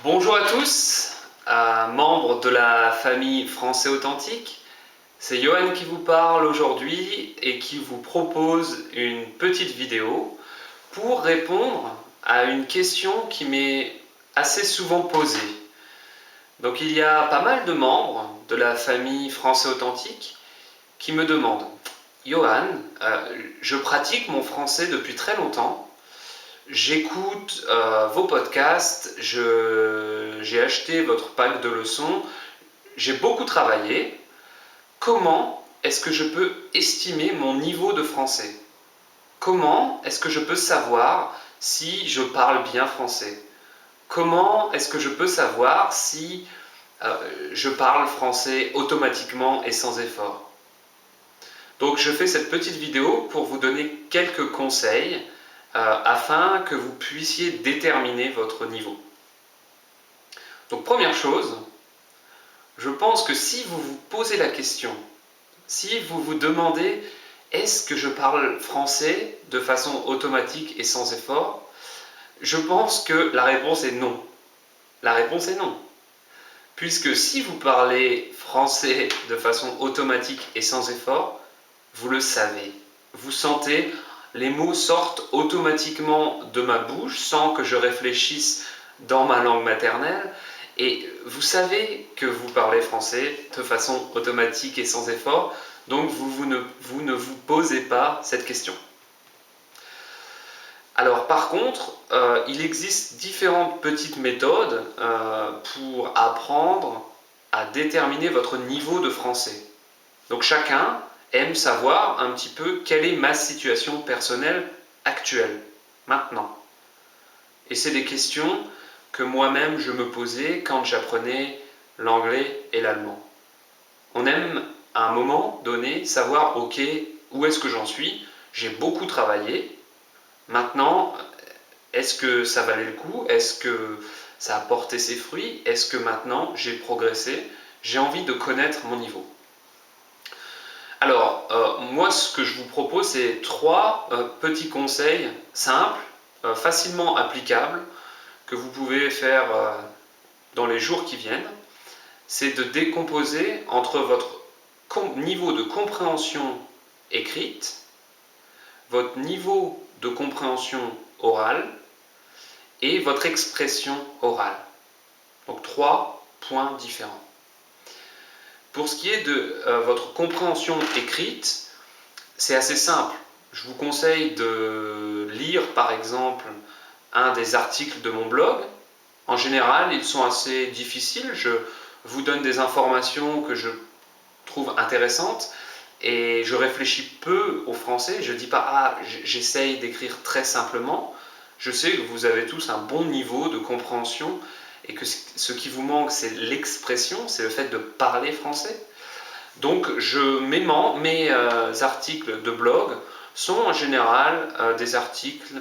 Bonjour à tous, membres de la famille Français Authentique. C'est Johan qui vous parle aujourd'hui et qui vous propose une petite vidéo pour répondre à une question qui m'est assez souvent posée. Donc il y a pas mal de membres de la famille Français Authentique qui me demandent « Johan, je pratique mon français depuis très longtemps. J'écoute vos podcasts, j'ai acheté votre pack de leçons, j'ai beaucoup travaillé. Comment est-ce que je peux estimer mon niveau de français? Comment est-ce que je peux savoir si je parle bien français? Comment est-ce que je peux savoir si je parle français automatiquement et sans effort? » Donc je fais cette petite vidéo pour vous donner quelques conseils afin que vous puissiez déterminer votre niveau. Donc première chose, je pense que si vous vous posez la question, si vous vous demandez est-ce que je parle français de façon automatique et sans effort, je pense que la réponse est non. La réponse est non. Puisque si vous parlez français de façon automatique et sans effort, vous le savez. Vous sentez, les mots sortent automatiquement de ma bouche sans que je réfléchisse dans ma langue maternelle. Et vous savez que vous parlez français de façon automatique et sans effort, donc vous ne vous posez pas cette question. Alors par contre, il existe différentes petites méthodes pour apprendre à déterminer votre niveau de français. Donc chacun aime savoir un petit peu quelle est ma situation personnelle actuelle, maintenant. Et c'est des questions que moi-même je me posais quand j'apprenais l'anglais et l'allemand. On aime à un moment donné savoir, ok, où est-ce que j'en suis? J'ai beaucoup travaillé. Maintenant, est-ce que ça valait le coup? Est-ce que ça a porté ses fruits? Est-ce que maintenant j'ai progressé? J'ai envie de connaître mon niveau. Alors, moi, ce que je vous propose, c'est trois petits conseils simples, facilement applicables, que vous pouvez faire dans les jours qui viennent. C'est de décomposer entre votre niveau de compréhension écrite, votre niveau de compréhension orale et votre expression orale. Donc, trois points différents. Pour ce qui est de votre compréhension écrite, c'est assez simple. Je vous conseille de lire par exemple un des articles de mon blog. En général, ils sont assez difficiles. Je vous donne des informations que je trouve intéressantes et je réfléchis peu au français. Je ne dis pas « Ah, j'essaye d'écrire très simplement ». Je sais que vous avez tous un bon niveau de compréhension et que ce qui vous manque, c'est l'expression, c'est le fait de parler français. Donc, mes articles de blog sont en général des articles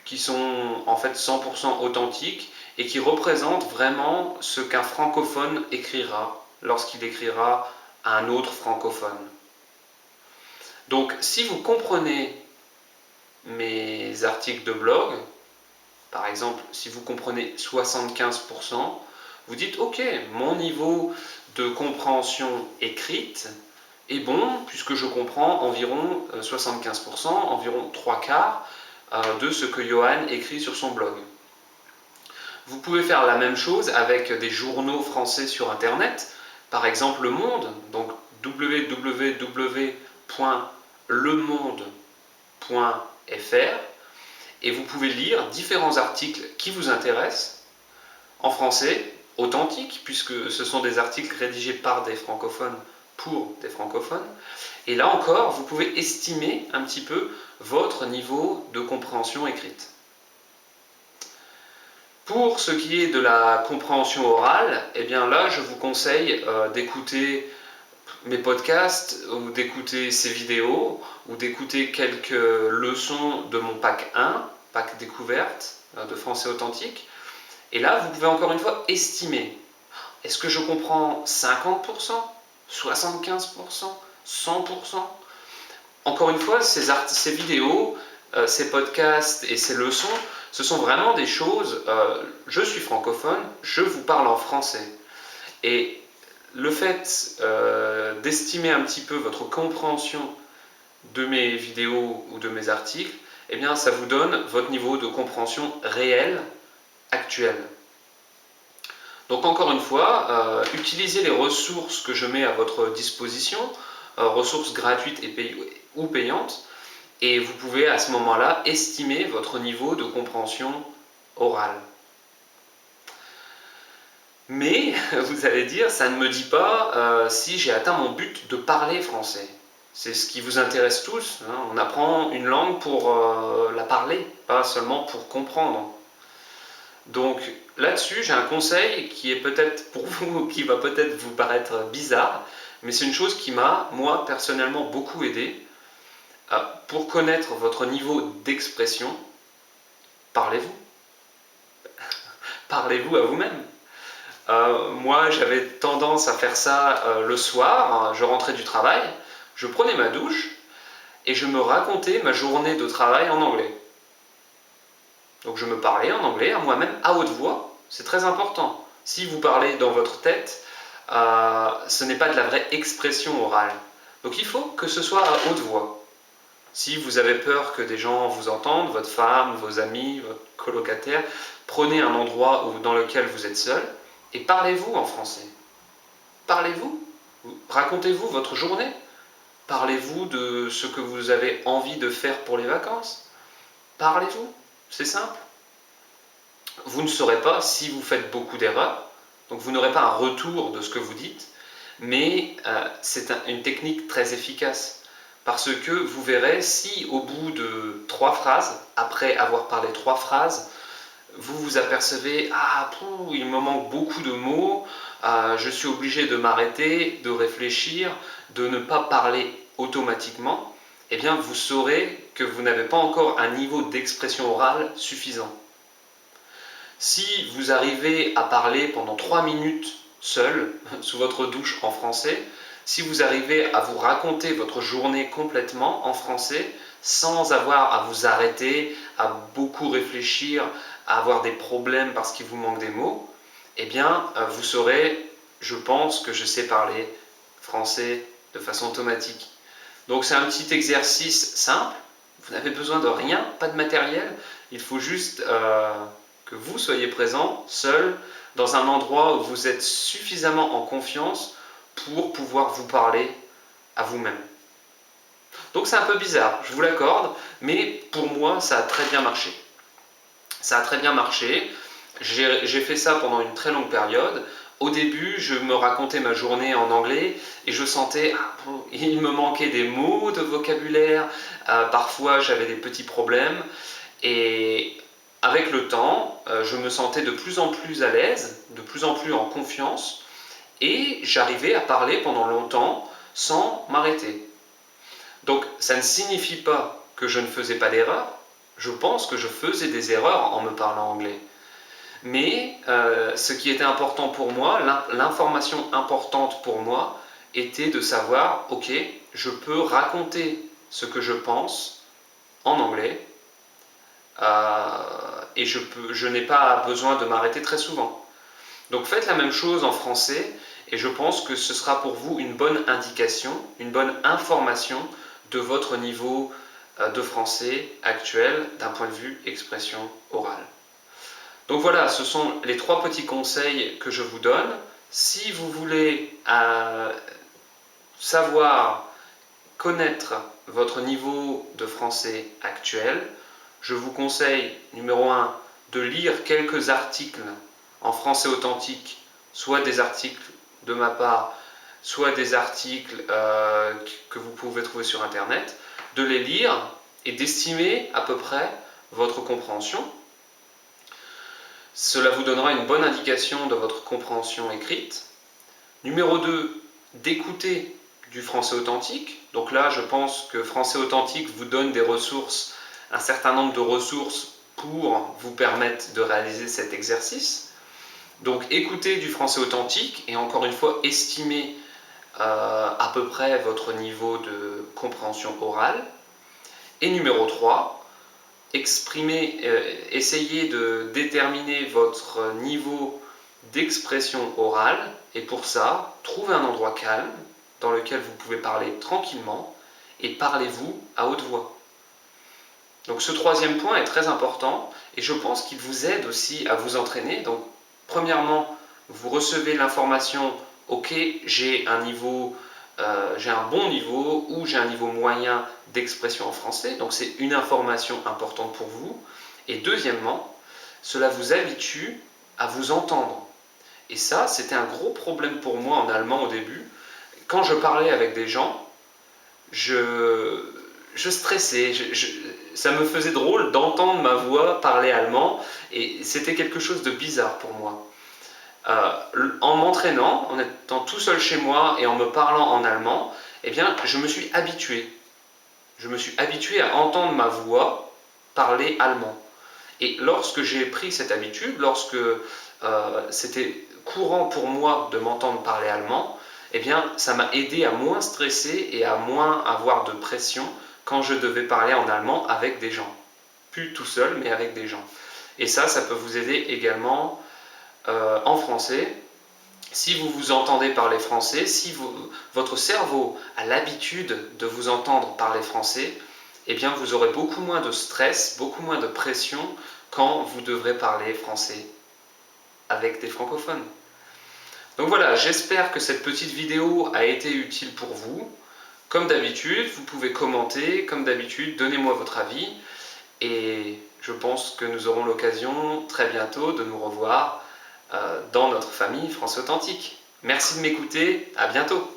qui sont en fait 100% authentiques et qui représentent vraiment ce qu'un francophone écrira lorsqu'il écrira à un autre francophone. Donc, si vous comprenez mes articles de blog, par exemple, si vous comprenez 75%, vous dites « Ok, mon niveau de compréhension écrite est bon puisque je comprends environ 75%, environ 3/4 de ce que Johan écrit sur son blog. » Vous pouvez faire la même chose avec des journaux français sur Internet, par exemple Le Monde, donc www.lemonde.fr, et vous pouvez lire différents articles qui vous intéressent en français, authentique, puisque ce sont des articles rédigés par des francophones pour des francophones. Et là encore, vous pouvez estimer un petit peu votre niveau de compréhension écrite. Pour ce qui est de la compréhension orale, eh bien là, je vous conseille d'écouter mes podcasts, ou d'écouter ces vidéos, ou d'écouter quelques leçons de mon pack 1, pack découverte de français authentique. Et là, vous pouvez encore une fois estimer. Est-ce que je comprends 50%, 75%, 100%? Encore une fois, ces vidéos, ces podcasts et ces leçons Ce sont vraiment des choses, je suis francophone, je vous parle en français. Et le fait d'estimer un petit peu votre compréhension de mes vidéos ou de mes articles, eh bien ça vous donne votre niveau de compréhension réel, actuel. Donc encore une fois, utilisez les ressources que je mets à votre disposition, ressources gratuites ou payantes, et vous pouvez à ce moment-là estimer votre niveau de compréhension orale. Mais vous allez dire, ça ne me dit pas si j'ai atteint mon but de parler français. C'est ce qui vous intéresse tous, hein. On apprend une langue pour la parler, pas seulement pour comprendre. Donc là-dessus, j'ai un conseil qui est peut-être pour vous, qui va peut-être vous paraître bizarre, mais c'est une chose qui m'a, moi, personnellement, beaucoup aidé. Pour connaître votre niveau d'expression, parlez-vous. Parlez-vous à vous-même. Moi, j'avais tendance à faire ça le soir, je rentrais du travail, je prenais ma douche et je me racontais ma journée de travail en anglais. Donc je me parlais en anglais à moi-même à haute voix, c'est très important. Si vous parlez dans votre tête, ce n'est pas de la vraie expression orale. Donc il faut que ce soit à haute voix. Si vous avez peur que des gens vous entendent, votre femme, vos amis, votre colocataire, prenez un endroit dans lequel vous êtes seul et parlez-vous en français. Parlez-vous, racontez-vous votre journée, parlez-vous de ce que vous avez envie de faire pour les vacances. Parlez-vous, c'est simple. Vous ne saurez pas si vous faites beaucoup d'erreurs, donc vous n'aurez pas un retour de ce que vous dites, mais c'est une technique très efficace. Parce que vous verrez, si au bout de 3 phrases, après avoir parlé 3 phrases, vous vous apercevez, il me manque beaucoup de mots, je suis obligé de m'arrêter, de réfléchir, de ne pas parler automatiquement, eh bien vous saurez que vous n'avez pas encore un niveau d'expression orale suffisant. Si vous arrivez à parler pendant 3 minutes seul, sous votre douche en français, si vous arrivez à vous raconter votre journée complètement en français, sans avoir à vous arrêter, à beaucoup réfléchir, à avoir des problèmes parce qu'il vous manque des mots, eh bien, vous saurez, je pense que je sais parler français de façon automatique. Donc c'est un petit exercice simple, vous n'avez besoin de rien, pas de matériel, il faut juste que vous soyez présent, seul, dans un endroit où vous êtes suffisamment en confiance pour pouvoir vous parler à vous-même. Donc c'est un peu bizarre, je vous l'accorde, mais pour moi ça a très bien marché. Ça a très bien marché, j'ai fait ça pendant une très longue période. Au début, je me racontais ma journée en anglais et je sentais il me manquait des mots de vocabulaire, parfois j'avais des petits problèmes et avec le temps, je me sentais de plus en plus à l'aise, de plus en plus en confiance et j'arrivais à parler pendant longtemps sans m'arrêter. Donc ça ne signifie pas que je ne faisais pas d'erreurs, je pense que je faisais des erreurs en me parlant anglais. Mais ce qui était important pour moi, l'information importante pour moi, était de savoir, ok, je peux raconter ce que je pense en anglais et je n'ai pas besoin de m'arrêter très souvent. Donc faites la même chose en français et je pense que ce sera pour vous une bonne indication, une bonne information de votre niveau de français actuel d'un point de vue expression orale. Donc voilà, ce sont les 3 petits conseils que je vous donne. Si vous voulez savoir, connaître votre niveau de français actuel, je vous conseille, numéro 1, de lire quelques articles en français authentique, soit des articles de ma part, soit des articles que vous pouvez trouver sur Internet, de les lire et d'estimer à peu près votre compréhension. Cela vous donnera une bonne indication de votre compréhension écrite. Numéro 2, d'écouter du français authentique. Donc là, je pense que Français authentique vous donne des ressources, un certain nombre de ressources pour vous permettre de réaliser cet exercice. Donc écoutez du français authentique et encore une fois, estimez à peu près votre niveau de compréhension orale. Et numéro 3, essayez de déterminer votre niveau d'expression orale, et pour ça, trouvez un endroit calme dans lequel vous pouvez parler tranquillement et parlez-vous à haute voix. Donc ce troisième point est très important et je pense qu'il vous aide aussi à vous entraîner. Donc premièrement, vous recevez l'information, ok, j'ai un bon niveau ou j'ai un niveau moyen d'expression en français, donc c'est une information importante pour vous. Et deuxièmement, cela vous habitue à vous entendre. Et ça, c'était un gros problème pour moi en allemand au début. Quand je parlais avec des gens, je stressais, ça me faisait drôle d'entendre ma voix parler allemand et c'était quelque chose de bizarre pour moi. En m'entraînant, en étant tout seul chez moi et en me parlant en allemand, eh bien, je me suis habitué. Je me suis habitué à entendre ma voix parler allemand. Et lorsque j'ai pris cette habitude, lorsque c'était courant pour moi de m'entendre parler allemand, eh bien, ça m'a aidé à moins stresser et à moins avoir de pression quand je devais parler en allemand avec des gens. Plus tout seul, mais avec des gens. Et ça peut vous aider également en français. Si vous vous entendez parler français, si votre cerveau a l'habitude de vous entendre parler français, eh bien vous aurez beaucoup moins de stress, beaucoup moins de pression quand vous devrez parler français avec des francophones. Donc voilà, j'espère que cette petite vidéo a été utile pour vous. Comme d'habitude, vous pouvez commenter, comme d'habitude, donnez-moi votre avis. Et je pense que nous aurons l'occasion très bientôt de nous revoir dans notre famille France Authentique. Merci de m'écouter, à bientôt.